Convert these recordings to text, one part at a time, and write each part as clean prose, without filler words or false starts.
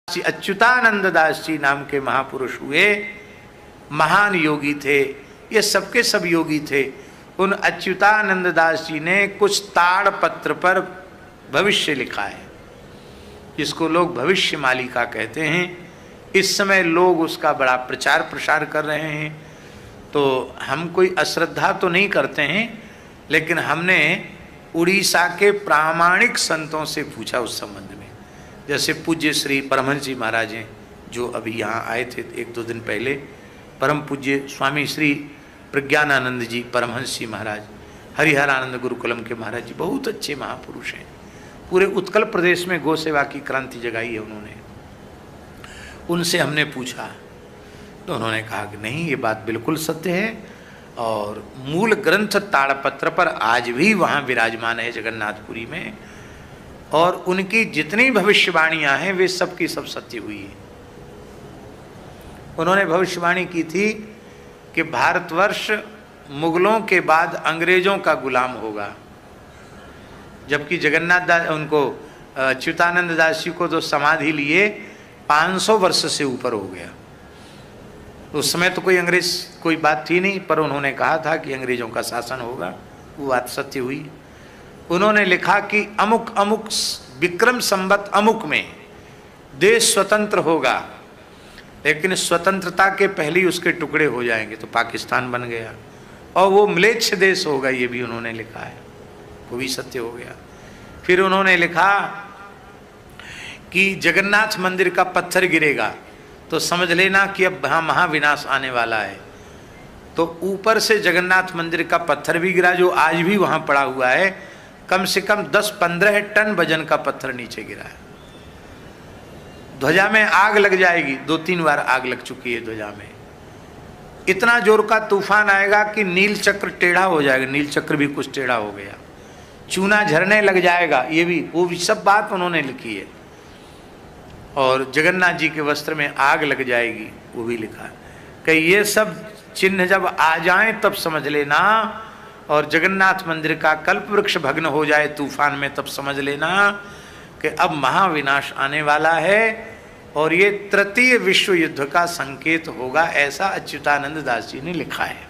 अच्युतानंद दास जी नाम के महापुरुष हुए, महान योगी थे। ये सबके सब योगी थे। उन अच्युतानंद दास जी ने कुछ ताड़ पत्र पर भविष्य लिखा है, जिसको लोग भविष्य मालिका कहते हैं। इस समय लोग उसका बड़ा प्रचार प्रसार कर रहे हैं। तो हम कोई अश्रद्धा तो नहीं करते हैं, लेकिन हमने उड़ीसा के प्रामाणिक संतों से पूछा उस संबंध में। जैसे पूज्य श्री परमहंस जी महाराज हैं, जो अभी यहाँ आए थे एक दो दिन पहले, परम पूज्य स्वामी श्री प्रज्ञानानंद जी परमहंस जी महाराज, हरिहरानंद गुरुकुलम के महाराज जी, बहुत अच्छे महापुरुष हैं। पूरे उत्कल प्रदेश में गौ सेवा की क्रांति जगाई है उन्होंने। उनसे हमने पूछा तो उन्होंने कहा कि नहीं, ये बात बिल्कुल सत्य है, और मूल ग्रंथ ताड़पत्र पर आज भी वहाँ विराजमान है जगन्नाथपुरी में, और उनकी जितनी भविष्यवाणियाँ हैं वे सब की सब सत्य हुई है। उन्होंने भविष्यवाणी की थी कि भारतवर्ष मुगलों के बाद अंग्रेजों का गुलाम होगा, जबकि जगन्नाथ दास उनको अच्युतानंद दास जी को तो समाधि लिए 500 वर्ष से ऊपर हो गया। उस समय तो कोई अंग्रेज कोई बात थी नहीं, पर उन्होंने कहा था कि अंग्रेजों का शासन होगा, वो बात सत्य हुई। उन्होंने लिखा कि अमुक अमुक विक्रम संवत अमुक में देश स्वतंत्र होगा, लेकिन स्वतंत्रता के पहले ही उसके टुकड़े हो जाएंगे, तो पाकिस्तान बन गया, और वो म्लेच्छ देश होगा, ये भी उन्होंने लिखा है, वो भी सत्य हो गया। फिर उन्होंने लिखा कि जगन्नाथ मंदिर का पत्थर गिरेगा तो समझ लेना कि अब वहाँ महाविनाश आने वाला है। तो ऊपर से जगन्नाथ मंदिर का पत्थर भी गिरा, जो आज भी वहाँ पड़ा हुआ है, कम से कम 10-15 टन वजन का पत्थर नीचे गिरा है। ध्वजा में आग लग जाएगी, 2-3 बार आग लग चुकी है ध्वजा में। इतना जोर का तूफान आएगा कि नील चक्र टेढ़ा हो जाएगा, नील चक्र भी कुछ टेढ़ा हो गया, चूना झरने लग जाएगा, ये भी वो भी सब बात उन्होंने लिखी है। और जगन्नाथ जी के वस्त्र में आग लग जाएगी, वो भी लिखा है कि ये सब चिन्ह जब आ जाएं तब समझ लेना, और जगन्नाथ मंदिर का कल्प वृक्ष भग्न हो जाए तूफान में तब समझ लेना कि अब महाविनाश आने वाला है, और ये तृतीय विश्व युद्ध का संकेत होगा, ऐसा अच्युतानंद दास जी ने लिखा है।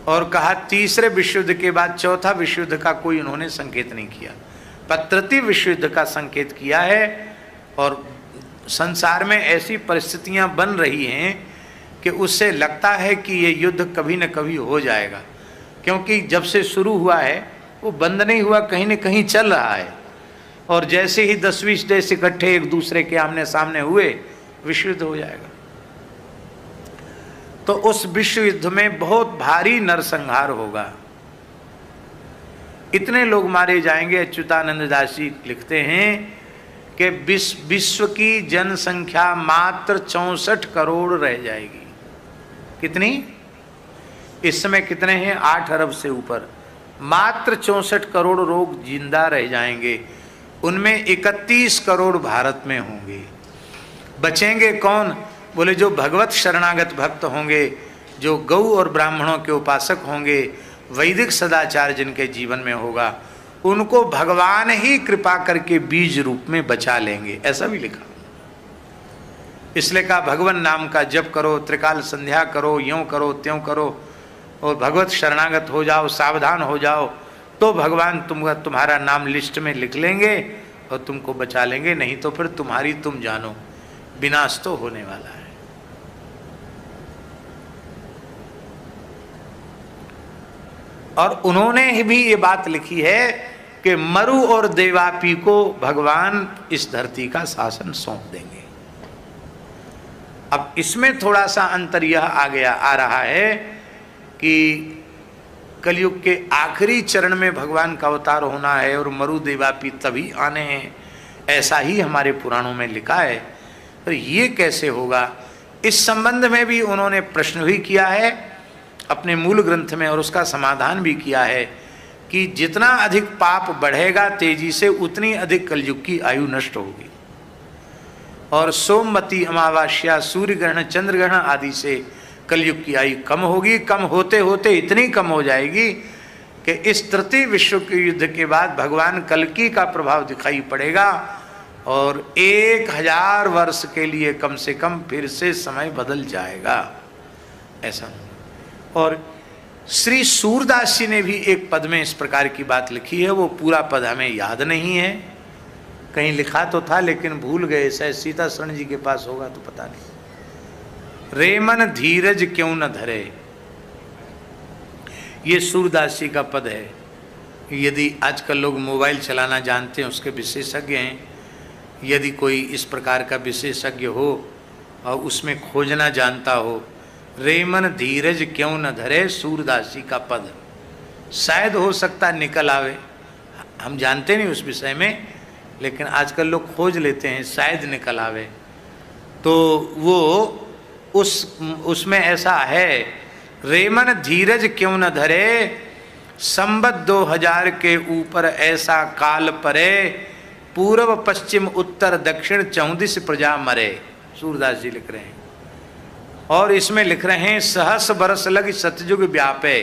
और कहा तीसरे विश्व युद्ध के बाद चौथा विश्व युद्ध का कोई उन्होंने संकेत नहीं किया, पर तृतीय विश्व युद्ध का संकेत किया है। और संसार में ऐसी परिस्थितियां बन रही हैं कि उससे लगता है कि ये युद्ध कभी न कभी हो जाएगा, क्योंकि जब से शुरू हुआ है वो बंद नहीं हुआ, कहीं न कहीं चल रहा है। और जैसे ही 10-20 देश इकट्ठे एक दूसरे के आमने सामने हुए, विश्व युद्ध हो जाएगा। तो उस विश्व युद्ध में बहुत भारी नरसंहार होगा, इतने लोग मारे जाएंगे। अच्युतानंद दास जी लिखते हैं कि विश्व की जनसंख्या मात्र 64 करोड़ रह जाएगी। कितनी? इस समय कितने हैं? 8 अरब से ऊपर। मात्र 64 करोड़ लोग जिंदा रह जाएंगे, उनमें 31 करोड़ भारत में होंगे। बचेंगे कौन? बोले जो भगवत शरणागत भक्त होंगे, जो गौ और ब्राह्मणों के उपासक होंगे, वैदिक सदाचार जिनके जीवन में होगा, उनको भगवान ही कृपा करके बीज रूप में बचा लेंगे, ऐसा भी लिखा। इसलिए कहा भगवान नाम का जप करो, त्रिकाल संध्या करो, यूं करो त्यों करो, और भगवत शरणागत हो जाओ, सावधान हो जाओ, तो भगवान तुम्हारा नाम लिस्ट में लिख लेंगे और तुमको बचा लेंगे, नहीं तो फिर तुम्हारी तुम जानो, विनाश तो होने वाला है। और उन्होंने भी ये बात लिखी है कि मरु और देवापी को भगवान इस धरती का शासन सौंप देंगे। अब इसमें थोड़ा सा अंतर यह आ रहा है कि कलयुग के आखिरी चरण में भगवान का अवतार होना है, और मरु देवापी तभी आने हैं, ऐसा ही हमारे पुराणों में लिखा है। तो ये कैसे होगा, इस संबंध में भी उन्होंने प्रश्न भी किया है अपने मूल ग्रंथ में, और उसका समाधान भी किया है कि जितना अधिक पाप बढ़ेगा तेजी से, उतनी अधिक कलयुग की आयु नष्ट होगी। और सोमवती अमावस्या, सूर्य ग्रहण, चंद्र ग्रहण आदि से कलयुग की आयु कम होगी। कम होते होते इतनी कम हो जाएगी कि इस तृतीय विश्व के युद्ध के बाद भगवान कल्कि का प्रभाव दिखाई पड़ेगा, और 1000 वर्ष के लिए कम से कम फिर से समय बदल जाएगा ऐसा। और श्री सूरदास जी ने भी एक पद में इस प्रकार की बात लिखी है, वो पूरा पद हमें याद नहीं है, कहीं लिखा तो था लेकिन भूल गए, शायद सीता शरण जी के पास होगा तो पता नहीं। रे मन धीरज क्यों न धरे, ये सूरदास जी का पद है। यदि आजकल लोग मोबाइल चलाना जानते हैं, उसके विशेषज्ञ हैं, यदि कोई इस प्रकार का विशेषज्ञ हो और उसमें खोजना जानता हो, रे मन धीरज क्यों न धरे, सूरदास जी का पद, शायद हो सकता निकल आवे, हम जानते नहीं उस विषय में, लेकिन आजकल लोग खोज लेते हैं, शायद निकल आवे। तो वो उसमें ऐसा है, रे मन धीरज क्यों न धरे, संबत 2000 के ऊपर ऐसा काल परे, पूर्व पश्चिम उत्तर दक्षिण 34 प्रजा मरे, सूरदास जी लिख रहे हैं। और इसमें लिख रहे हैं, सहस बरस लग सतयुग व्यापे,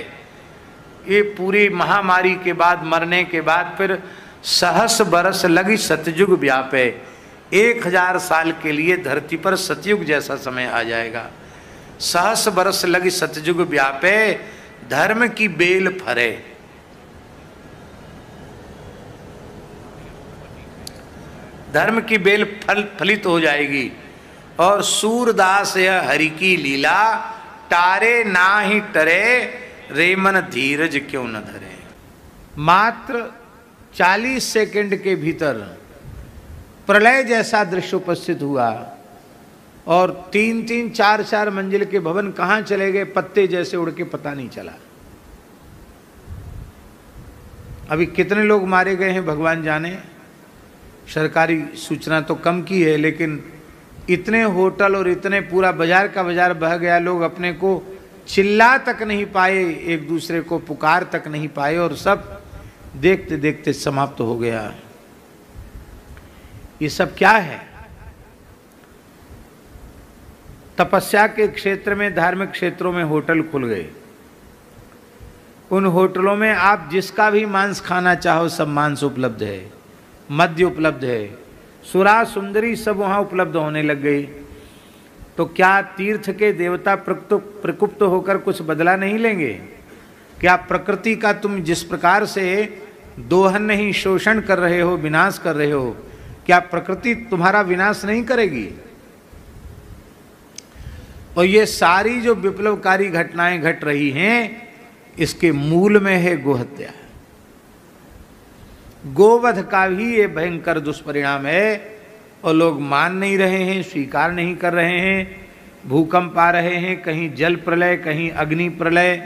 ये पूरी महामारी के बाद, मरने के बाद फिर सहस बरस लगी सतयुग व्यापे, 1000 साल के लिए धरती पर सतयुग जैसा समय आ जाएगा। सहस बरस लगी सतयुग व्यापे, धर्म की बेल फरे, धर्म की बेल फलित हो जाएगी। और सूरदास यह हरि की लीला, टारे ना ही टरे, रे मन धीरज क्यों न धरे। मात्र 40 सेकंड के भीतर प्रलय जैसा दृश्य उपस्थित हुआ और 3-3, 4-4 मंजिल के भवन कहाँ चले गए, पत्ते जैसे उड़ के पता नहीं चला। अभी कितने लोग मारे गए हैं भगवान जाने, सरकारी सूचना तो कम की है, लेकिन इतने होटल और इतने पूरा बाजार का बाजार बह गया, लोग अपने को चिल्ला तक नहीं पाए, एक दूसरे को पुकार तक नहीं पाए, और सब देखते देखते समाप्त हो गया। ये सब क्या है? तपस्या के क्षेत्र में, धार्मिक क्षेत्रों में होटल खुल गए, उन होटलों में आप जिसका भी मांस खाना चाहो सब मांस उपलब्ध है, मद्य उपलब्ध है, सुरा सुंदरी सब वहाँ उपलब्ध होने लग गई। तो क्या तीर्थ के देवता प्रकुप्त होकर कुछ बदला नहीं लेंगे? क्या प्रकृति का तुम जिस प्रकार से दोहन नहीं, शोषण कर रहे हो, विनाश कर रहे हो, क्या प्रकृति तुम्हारा विनाश नहीं करेगी? और ये सारी जो विप्लवकारी घटनाएं घट रही हैं, इसके मूल में है गोहत्या। गोवध का भी ये भयंकर दुष्परिणाम है, और लोग मान नहीं रहे हैं, स्वीकार नहीं कर रहे हैं। भूकंप आ रहे हैं, कहीं जल प्रलय, कहीं अग्नि प्रलय,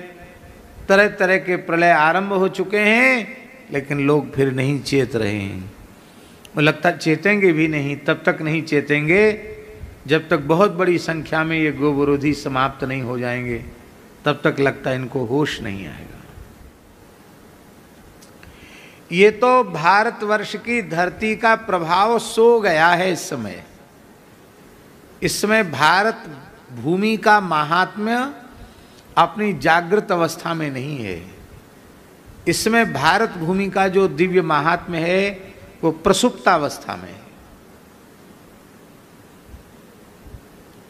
तरह तरह के प्रलय आरंभ हो चुके हैं, लेकिन लोग फिर नहीं चेत रहे हैं। वो लगता चेतेंगे भी नहीं, तब तक नहीं चेतेंगे जब तक बहुत बड़ी संख्या में ये गोविरोधी समाप्त नहीं हो जाएंगे, तब तक लगता इनको होश नहीं आएगा। ये तो भारतवर्ष की धरती का प्रभाव सो गया है इस समय। इस समय भारत भूमि का महात्म्य अपनी जागृत अवस्था में नहीं है। इसमें भारत भूमि का जो दिव्य महात्म्य है वो प्रसुप्तावस्था में है।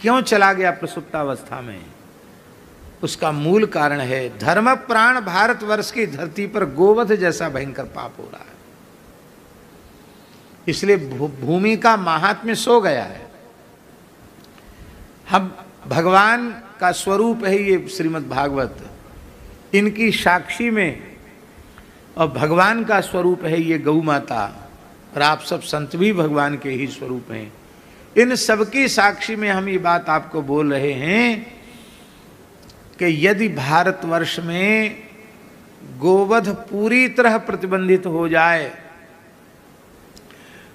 क्यों चला गया प्रसुप्तावस्था में? उसका मूल कारण है धर्म प्राण भारतवर्ष की धरती पर गोवध जैसा भयंकर पाप हो रहा है। इसलिए भूमि का महात्म्य सो गया है। हम भगवान का स्वरूप है ये श्रीमद् भागवत, इनकी साक्षी में, और भगवान का स्वरूप है ये गौ माता, और आप सब संत भी भगवान के ही स्वरूप हैं। इन सबकी साक्षी में हम ये बात आपको बोल रहे हैं कि यदि भारतवर्ष में गोवध पूरी तरह प्रतिबंधित हो जाए,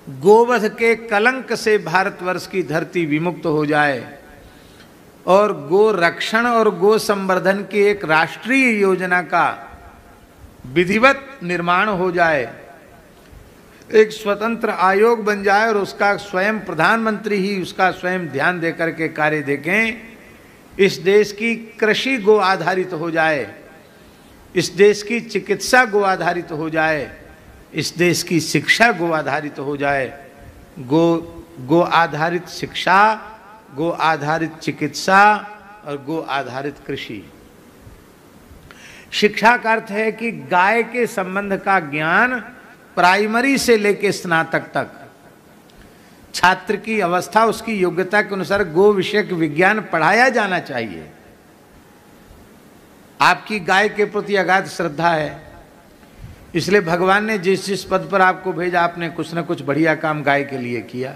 गोवध के कलंक से भारतवर्ष की धरती विमुक्त हो जाए, और गो रक्षण और गो संवर्धन की एक राष्ट्रीय योजना का विधिवत निर्माण हो जाए, एक स्वतंत्र आयोग बन जाए, और उसका स्वयं प्रधानमंत्री ही उसका स्वयं ध्यान देकर के कार्य देखें, इस देश की कृषि गो आधारित हो जाए, इस देश की चिकित्सा गो आधारित हो जाए, इस देश की शिक्षा गो आधारित हो जाए, गो आधारित शिक्षा, गो आधारित चिकित्सा और गो आधारित कृषि। शिक्षा का अर्थ है कि गाय के संबंध का ज्ञान प्राइमरी से लेकर स्नातक तक छात्र की अवस्था, उसकी योग्यता के अनुसार गो विषयक विज्ञान पढ़ाया जाना चाहिए। आपकी गाय के प्रति अगाध श्रद्धा है, इसलिए भगवान ने जिस जिस पद पर आपको भेजा, आपने कुछ न कुछ बढ़िया काम गाय के लिए किया।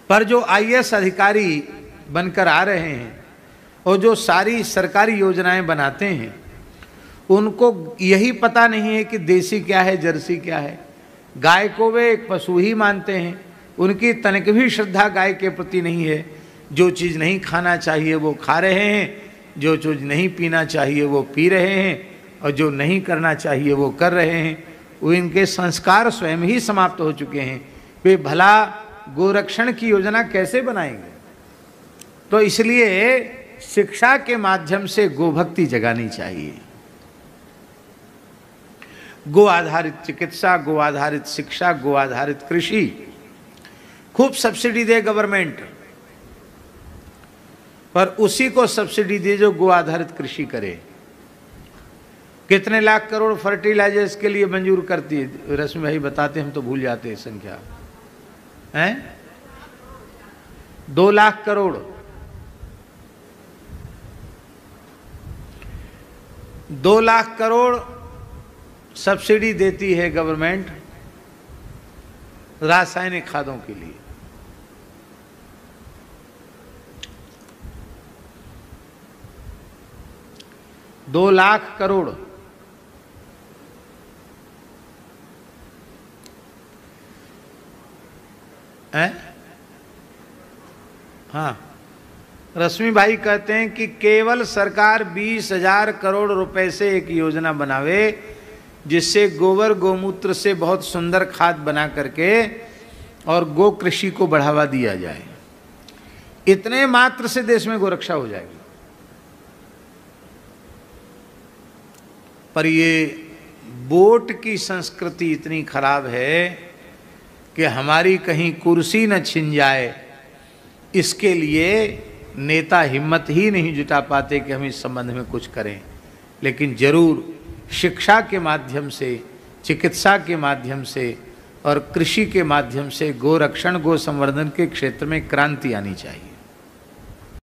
पर जो आईएएस अधिकारी बनकर आ रहे हैं और जो सारी सरकारी योजनाएं बनाते हैं, उनको यही पता नहीं है कि देसी क्या है, जर्सी क्या है। गाय को वे एक पशु ही मानते हैं, उनकी तनिक भी श्रद्धा गाय के प्रति नहीं है। जो चीज़ नहीं खाना चाहिए वो खा रहे हैं, जो चीज़ नहीं पीना चाहिए वो पी रहे हैं, और जो नहीं करना चाहिए वो कर रहे हैं। वो इनके संस्कार स्वयं ही समाप्त हो चुके हैं। वे भला गोरक्षण की योजना कैसे बनाएंगे? तो इसलिए शिक्षा के माध्यम से गोभक्ति जगानी चाहिए। गो आधारित चिकित्सा, गो आधारित शिक्षा, गो आधारित कृषि। खूब सब्सिडी दे गवर्नमेंट, पर उसी को सब्सिडी दे जो गो आधारित कृषि करे। कितने लाख करोड़ फर्टिलाइजर्स के लिए मंजूर करती है? रश्मि भाई बताते, हम तो भूल जाते हैं संख्या। हैं 2 लाख करोड़। 2 लाख करोड़ सब्सिडी देती है गवर्नमेंट रासायनिक खादों के लिए। दो लाख करोड़। हैं? हाँ, रश्मि भाई कहते हैं कि केवल सरकार 20,000 करोड़ रुपए से एक योजना बनावे जिससे गोबर गोमूत्र से बहुत सुंदर खाद बना करके और गो कृषि को बढ़ावा दिया जाए। इतने मात्र से देश में गोरक्षा हो जाएगी। पर ये वोट की संस्कृति इतनी खराब है कि हमारी कहीं कुर्सी न छिन जाए, इसके लिए नेता हिम्मत ही नहीं जुटा पाते कि हम इस संबंध में कुछ करें। लेकिन जरूर शिक्षा के माध्यम से, चिकित्सा के माध्यम से और कृषि के माध्यम से गोरक्षण, गो संवर्धन के क्षेत्र में क्रांति आनी चाहिए।